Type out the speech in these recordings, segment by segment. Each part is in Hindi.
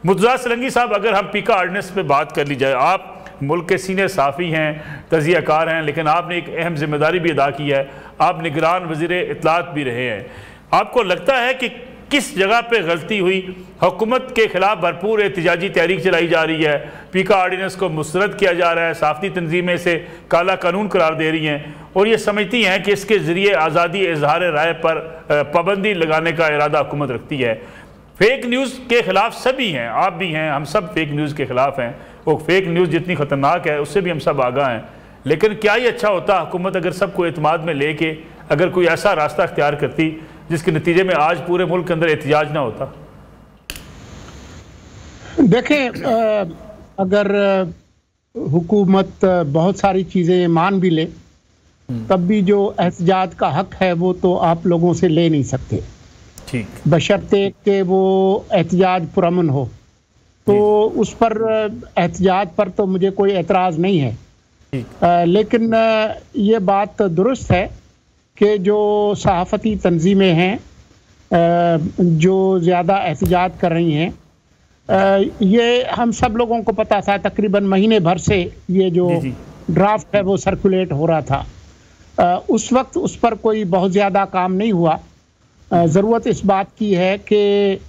मुर्तज़ा सोलंकी साहब, अगर हम पीका ऑर्डिनेंस पे बात कर ली जाए, आप मुल्क के सीनियर साफ़ी हैं, तज़ियाकार हैं, लेकिन आपने एक अहम जिम्मेदारी भी अदा की है, आप निगरान वज़ीर इत्तलात भी रहे हैं। आपको लगता है कि किस जगह पे गलती हुई? हुकूमत के खिलाफ भरपूर एहतजाजी तहरीक चलाई जा रही है, पीका ऑर्डिनेंस को मुस्तरद किया जा रहा है, साफ़ी तंजीमें से काला कानून करार दे रही हैं और ये समझती हैं कि इसके ज़रिए आज़ादी इजहार राय पर पाबंदी लगाने का इरादा हुकूमत रखती है। फेक न्यूज़ के ख़िलाफ़ सभी हैं, आप भी हैं, हम सब फेक न्यूज़ के ख़िलाफ़ हैं। वो फेक न्यूज़ जितनी ख़तरनाक है उससे भी हम सब आगाह हैं, लेकिन क्या ही अच्छा होता हुकूमत अगर सबको एतमाद में लेके अगर कोई ऐसा रास्ता अख्तियार करती जिसके नतीजे में आज पूरे मुल्क के अंदर एहतजाज ना होता। देखें, अगर हुकूमत बहुत सारी चीज़ें मान भी ले तब भी जो एहतजाज का हक है वो तो आप लोगों से ले नहीं सकते, ठीक, बशर्ते कि वो एहतजाज पुरअमन हो। तो उस पर एहतजाज पर तो मुझे कोई एतराज़ नहीं है, लेकिन ये बात दुरुस्त है कि जो सहाफ़ती तंजीमें हैं जो ज़्यादा एहतजाज कर रही हैं, ये हम सब लोगों को पता था, तकरीबन महीने भर से ये जो ड्राफ्ट है वो सर्कुलेट हो रहा था। उस वक्त उस पर कोई बहुत ज़्यादा काम नहीं हुआ। ज़रूरत इस बात की है कि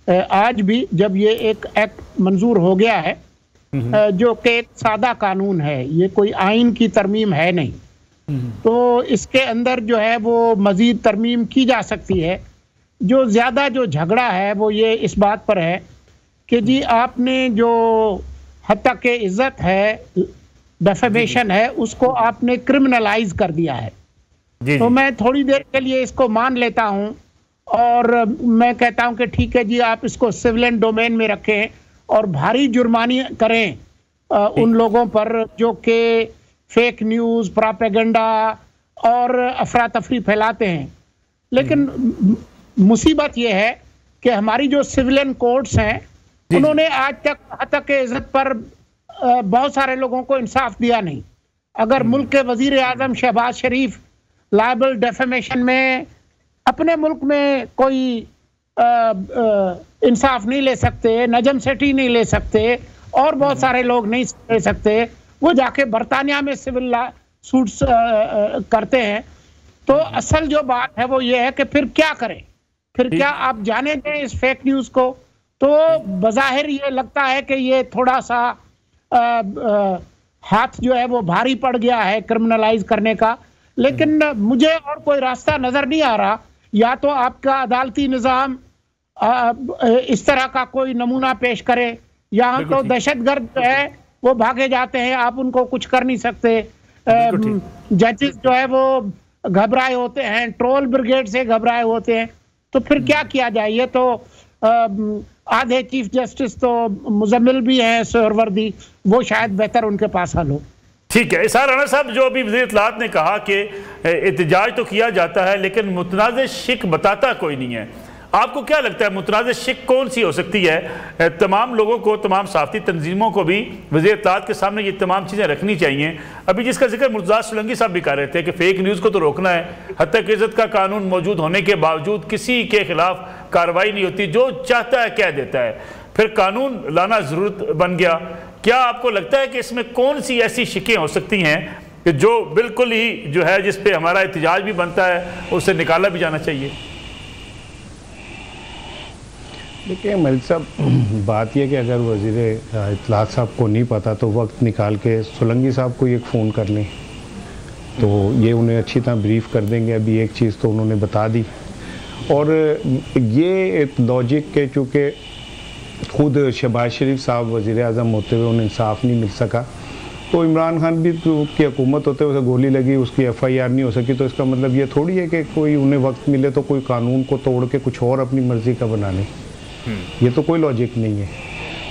आज भी जब ये एक एक्ट मंजूर हो गया है जो कि एक सादा कानून है, ये कोई आइन की तरमीम है नहीं, तो इसके अंदर जो है वो मज़ीद तरमीम की जा सकती है। जो ज़्यादा जो झगड़ा है वो ये इस बात पर है कि जी आपने जो हत्या के इज़्ज़त है, डेफेमेशन है, उसको आपने क्रिमिनलाइज कर दिया है। तो मैं थोड़ी देर के लिए इसको मान लेता हूँ और मैं कहता हूँ कि ठीक है जी, आप इसको सिविलियन डोमेन में रखें और भारी जुर्मानी करें उन लोगों पर जो कि फेक न्यूज़, प्रोपेगेंडा और अफरा तफरी फैलाते हैं। लेकिन मुसीबत यह है कि हमारी जो सिविलियन कोर्ट्स हैं उन्होंने आज तक हत्या के इज़्ज़त पर बहुत सारे लोगों को इंसाफ दिया नहीं। अगर मुल्क के वज़ीर आज़म शहबाज शरीफ लाइबल डेफेमेशन में अपने मुल्क में कोई इंसाफ नहीं ले सकते, नजम सेठी नहीं ले सकते और बहुत सारे लोग नहीं ले सकते, वो जाके बरतानिया में सिविल सूट्स करते हैं। तो असल जो बात है वो ये है कि फिर क्या करें, फिर क्या आप जाने दें इस फेक न्यूज़ को? तो बज़ाहिर ये लगता है कि ये थोड़ा सा हाथ जो है वो भारी पड़ गया है क्रिमिनलाइज करने का, लेकिन मुझे और कोई रास्ता नज़र नहीं आ रहा। या तो आपका अदालती निज़ाम इस तरह का कोई नमूना पेश करे, यहाँ तो दहशतगर्द जो है वो भागे जाते हैं, आप उनको कुछ कर नहीं सकते। जजेस जो है वो घबराए होते हैं, ट्रोल ब्रिगेड से घबराए होते हैं। तो फिर क्या किया जाए? ये तो आधे चीफ जस्टिस तो मुजम्मिल भी हैं सोहरवर्दी, वो शायद बेहतर उनके पास हल हो। ठीक है। इसार राणा साहब, जो अभी वज़ीर इत्तलात ने कहा कि एहतजाज तो किया जाता है लेकिन मुतनाज़ शिक बताता कोई नहीं है, आपको क्या लगता है मुतनाज़ शिक कौन सी हो सकती है? तमाम लोगों को, तमाम साफ़ी तंजीमों को भी वज़ीर इत्तलात के सामने ये तमाम चीज़ें रखनी चाहिए। अभी जिसका जिक्र मुर्तज़ा सोलंकी साहब भी कर रहे थे कि फ़ेक न्यूज़ को तो रोकना है, हत्या की इज़्ज़त का कानून मौजूद होने के बावजूद किसी के खिलाफ कार्रवाई नहीं होती, जो चाहता है कह देता है, फिर कानून लाना ज़रूरत बन गया। क्या आपको लगता है कि इसमें कौन सी ऐसी शिकें हो सकती हैं कि जो बिल्कुल ही जो है जिस पे हमारा एहतजाज भी बनता है, उसे निकाला भी जाना चाहिए? देखिए मलिक साहब, बात यह कि अगर वज़ीर इत्तलात साहब को नहीं पता तो वक्त निकाल के सोलंकी साहब को एक फ़ोन कर लें, तो ये उन्हें अच्छी तरह ब्रीफ कर देंगे। अभी एक चीज़ तो उन्होंने बता दी, और ये लॉजिक के चूँकि खुद शहबाज शरीफ साहब वज़ीर आज़म होते हुए उन्हें इंसाफ नहीं मिल सका, तो इमरान खान भी की हुकूमत होते हुए उसे गोली लगी, उसकी FIR नहीं हो सकी, तो इसका मतलब ये थोड़ी है कि कोई उन्हें वक्त मिले तो कोई कानून को तोड़ के कुछ और अपनी मर्ज़ी का बना लें। ये तो कोई लॉजिक नहीं है।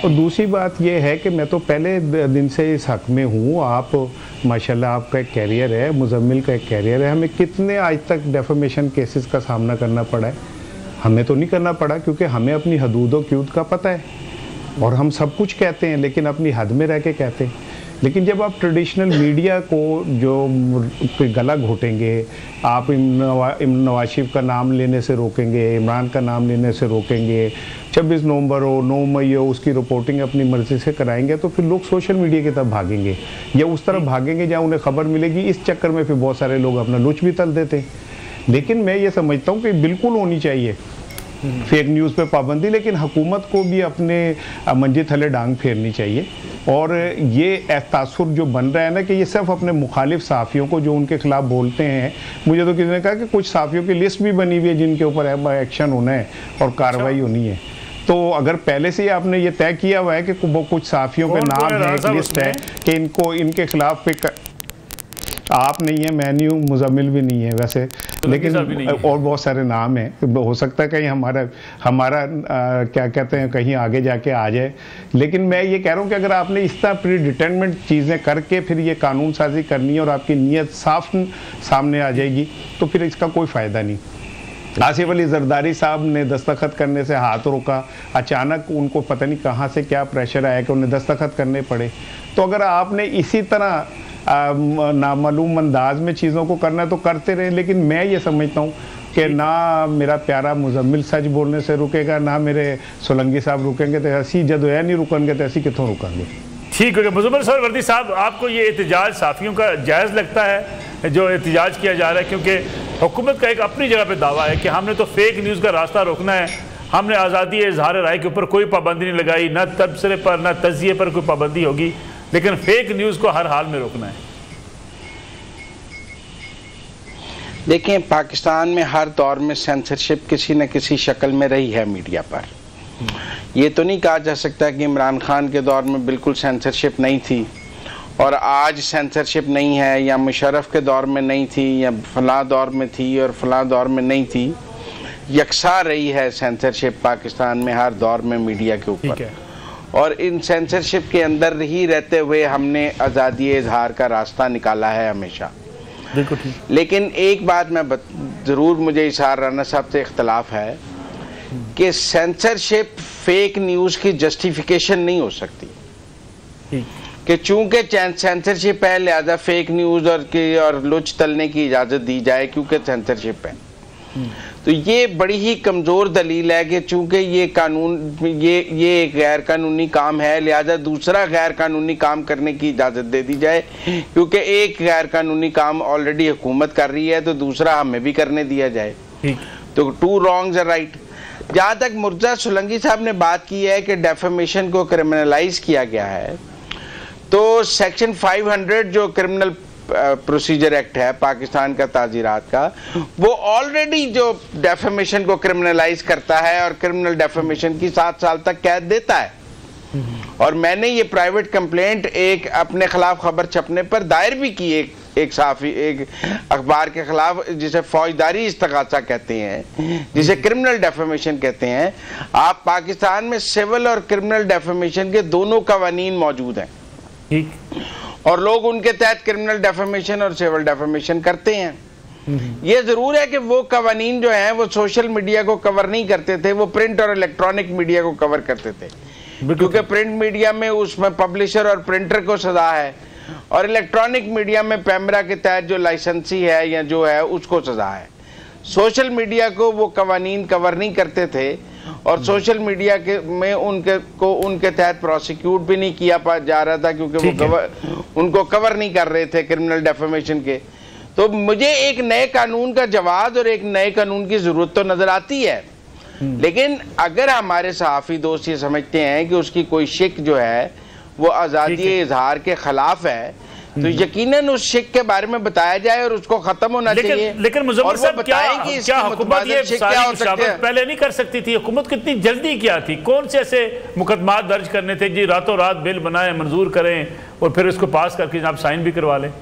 और दूसरी बात यह है कि मैं तो पहले दिन से इस हक़ में हूँ। आप माशाल्लाह आपका एक कैरियर है, मुजम्मिल का एक कैरियर है, हमें कितने आज तक डेफेमेशन केसेस का सामना करना पड़ा है? हमें तो नहीं करना पड़ा क्योंकि हमें अपनी हदूद व क़यूद का पता है और हम सब कुछ कहते हैं लेकिन अपनी हद में रह के कहते हैं। लेकिन जब आप ट्रेडिशनल मीडिया को जो गला घोटेंगे, आप इमरान नवाज शरीफ का नाम लेने से रोकेंगे, इमरान का नाम लेने से रोकेंगे, 26 नवंबर हो, 9 मई हो, उसकी रिपोर्टिंग अपनी मर्जी से कराएंगे, तो फिर लोग सोशल मीडिया की तरफ भागेंगे या उस तरफ भागेंगे जहाँ उन्हें खबर मिलेगी। इस चक्कर में फिर बहुत सारे लोग अपना लुच भी तल देते हैं। लेकिन मैं ये समझता हूँ कि बिल्कुल होनी चाहिए फेक न्यूज़ पे पाबंदी, लेकिन हुकूमत को भी अपने मंजे थले डांग फेरनी चाहिए। और ये तासुर जो बन रहा है ना कि ये सिर्फ अपने मुखालिफ सहाफ़ियों को जो उनके खिलाफ बोलते हैं, मुझे तो किसी ने कहा कि कुछ सहाफ़ियों की लिस्ट भी बनी हुई है जिनके ऊपर एक्शन होना है और कार्रवाई होनी है। तो अगर पहले से ही आपने ये तय किया हुआ है कि वो कुछ सहाफ़ियों के नाम है, एक लिस्ट है कि इनको इनके खिलाफ पे आप नहीं है, मैं नहीं हूँ, मुजम्मिल भी नहीं है वैसे, लेकिन और बहुत सारे नाम हैं। हो सकता है कहीं हमारा क्या कहते हैं कहीं आगे जाके आ जाए। लेकिन मैं ये कह रहा हूँ कि अगर आपने इस तरह प्री डिटरमेंट चीज़ें करके फिर ये कानून साजी करनी है और आपकी नीयत साफ सामने आ जाएगी तो फिर इसका कोई फ़ायदा नहीं। आसिफ अली जरदारी साहब ने दस्तखत करने से हाथ रोका, अचानक उनको पता नहीं कहाँ से क्या प्रेशर आया कि उन्हें दस्तखत करने पड़े। तो अगर आपने इसी तरह नामालूम अंदाज में चीज़ों को करना है तो करते रहे। लेकिन मैं ये समझता हूँ कि ना मेरा प्यारा मुजम्मिल सच बोलने से रुकेगा, ना मेरे सोलंगी साहब रुकेंगे, तो ऐसी जदोया नहीं रुकेंगे तो ऐसी कितों रुकेंगे। ठीक है मुजम्मिल वर्दी साहब, आपको ये एहतजाज साफ़ियों का जायज़ लगता है जो एहतजाज किया जा रहा है? क्योंकि हुकूमत का एक अपनी जगह पर दावा है कि हमने तो फेक न्यूज़ का रास्ता रोकना है, हमने आज़ादी इजहार राय के ऊपर कोई पाबंदी नहीं लगाई, ना तबसरे पर ना तज़िये पर कोई पाबंदी होगी, लेकिन फेक न्यूज़ को हर हाल में रोकना है। देखें, पाकिस्तान में हर दौर में सेंसरशिप किसी न किसी शक्ल में रही है मीडिया पर। ये तो नहीं कहा जा सकता कि इमरान खान के दौर में बिल्कुल सेंसरशिप नहीं थी और आज सेंसरशिप नहीं है, या मुशर्रफ के दौर में नहीं थी, या फलां दौर में थी और फलां दौर में नहीं थी। यकसा रही है सेंसरशिप पाकिस्तान में हर दौर में मीडिया के ऊपर, और इन सेंसरशिप के अंदर ही रहते हुए हमने आज़ादी इजहार का रास्ता निकाला है हमेशा। लेकिन एक बात मैं ज़रूर, मुझे इशार राना साहब से इख्तलाफ है कि सेंसरशिप फेक न्यूज़ की जस्टिफिकेशन नहीं हो सकती कि चूंकि सेंसरशिप है लिहाजा फेक न्यूज़ और लुच तलने की इजाज़त दी जाए क्योंकि सेंसरशिप है। तो ये बड़ी ही कमज़ोर दलील है कि चूंकि ये कानून ये एक गैर कानूनी काम है लिहाजा दूसरा गैर कानूनी काम करने की इजाज़त दे दी जाए, क्योंकि एक गैर कानूनी काम ऑलरेडी हुकूमत कर रही है तो दूसरा हमें भी करने दिया जाए। तो टू रॉन्ग्स आर राइट। जहाँ तक मुर्तज़ा सोलंकी साहब ने बात की है कि डेफेमेशन को क्रिमिनलाइज किया गया है, तो सेक्शन 500 जो क्रिमिनल प्रोसीजर एक्ट है पाकिस्तान का ताज़ीरात का, वो ऑलरेडी जो डेफेमेशन को क्रिमिनलाइज करता है और क्रिमिनल डेफेमेशन की 7 साल तक कैद देता है। और मैंने ये प्राइवेट कंप्लेंट एक अपने खिलाफ खबर छपने पर दायर भी की, एक साफ़ी एक अखबार के खिलाफ, जिसे फौजदारी इस्तगासा कहते हैं, जिसे क्रिमिनल डेफेमेशन कहते हैं। आप पाकिस्तान में सिविल और क्रिमिनल डेफेमेशन के दोनों कवानीन मौजूद हैं और लोग उनके तहत क्रिमिनल डेफेमेशन और सिविल डेफेमेशन करते हैं। ये जरूर है कि वो कवानीन जो हैं वो सोशल मीडिया को कवर नहीं करते थे, वो प्रिंट और इलेक्ट्रॉनिक मीडिया को कवर करते थे, क्योंकि प्रिंट मीडिया में उसमें पब्लिशर और प्रिंटर को सजा है और इलेक्ट्रॉनिक मीडिया में पैमरा के तहत जो लाइसेंसी है या जो है उसको सजा है। सोशल मीडिया को वो कवानीन कवर नहीं करते थे और सोशल मीडिया के में उनके तहत प्रोसिक्यूट भी नहीं किया जा रहा था, क्योंकि वो उनको कवर नहीं कर रहे थे क्रिमिनल डेफेमेशन के। तो मुझे एक नए कानून का जवाब और एक नए कानून की जरूरत तो नजर आती है, लेकिन अगर हमारे सहाफ़ी दोस्त ये समझते हैं कि उसकी कोई शिक जो है वो आज़ादी इजहार के खिलाफ है, तो यकीनन उस शिक के बारे में बताया जाए और उसको खत्म होना चाहिए। लेकिन मुजम्मिल साहब, क्या हुकूमत ये सारी मुशावरत पहले नहीं कर सकती थी? हुकूमत कितनी जल्दी क्या थी? कौन से ऐसे मुकदमात दर्ज करने थे जी रातों रात बिल बनाए, मंजूर करें और फिर इसको पास करके आप साइन भी करवा लें?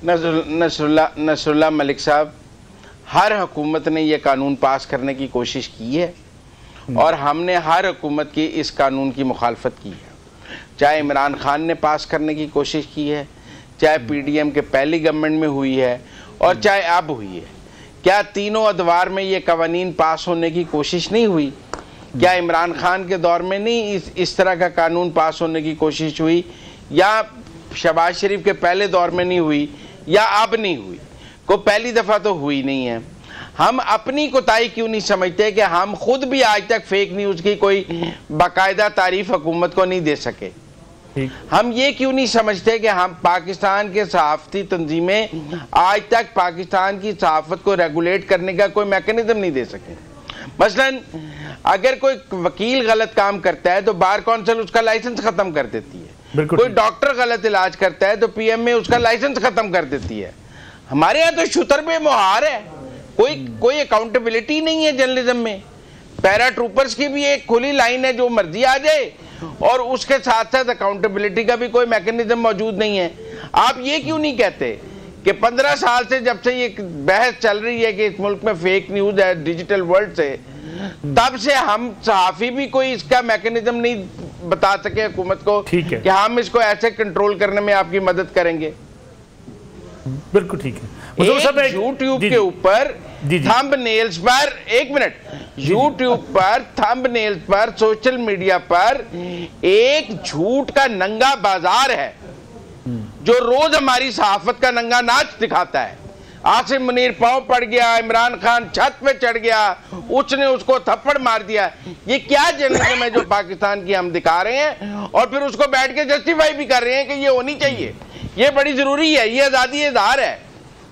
नसरुल्लाह मलिक साहब, हर हुकूमत ने यह कानून पास करने की कोशिश की है और हमने हर हुकूमत की इस कानून की मुखालफत की है। चाहे इमरान खान ने पास करने की कोशिश की है, चाहे PDM के पहली गवर्नमेंट में हुई है और चाहे अब हुई है। क्या तीनों अदवार में ये कवानीन पास होने की कोशिश नहीं हुई? क्या इमरान खान के दौर में नहीं इस तरह का कानून पास होने की कोशिश हुई? या शहबाज शरीफ के पहले दौर में नहीं हुई या अब नहीं हुई, को पहली दफ़ा तो हुई नहीं है। हम अपनी कोताही क्यों नहीं समझते कि हम खुद भी आज तक फेक न्यूज़ की कोई बाकायदा तारीफ हुकूमत को नहीं दे सके। हम ये क्यों नहीं समझते कि हम पाकिस्तान के सहाफ़ती तंजीमें आज तक पाकिस्तान की सहाफ़त को रेगुलेट करने का कोई मैकेनिज्म नहीं दे सके। मसलन अगर कोई वकील गलत काम करता है तो बार कौंसिल उसका लाइसेंस ख़त्म कर देती है, कोई डॉक्टर गलत इलाज करता है तो पीएमए उसका लाइसेंस ख़त्म कर देती है। हमारे यहाँ तो शुतर पे मुहार है, कोई अकाउंटेबिलिटी नहीं है जर्नलिज्म में। पैरा ट्रूपर्स की भी एक खुली लाइन है, जो मर्जी आ जाए, और उसके साथ साथ अकाउंटेबिलिटी का भी कोई मैकेनिज्म मौजूद नहीं है। आप ये क्यों नहीं कहते कि 15 साल से जब से ये बहस चल रही है कि इस मुल्क में फेक न्यूज़ है डिजिटल वर्ल्ड से, तब से हम सहाफ़ी भी कोई इसका मैकेनिज्म नहीं बता सके हुकूमत को कि हम इसको ऐसे कंट्रोल करने में आपकी मदद करेंगे। बिल्कुल ठीक है। यूट्यूब के ऊपर थंबनेल्स पर, एक मिनट, यूट्यूब पर थंबनेल्स पर, सोशल मीडिया पर एक झूठ का नंगा बाजार है जो रोज हमारी सहाफत का नंगा नाच दिखाता है। आसिम मुनीर पांव पड़ गया, इमरान खान छत पे चढ़ गया, उसने उसको थप्पड़ मार दिया। ये क्या जर्नलिज्म है जो पाकिस्तान की हम दिखा रहे हैं और फिर उसको बैठ के जस्टिफाई भी कर रहे हैं कि ये होनी चाहिए, ये बड़ी जरूरी है, ये आज़ादी इज़हार है।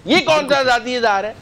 ये कौन सा आज़ादी इज़हार है?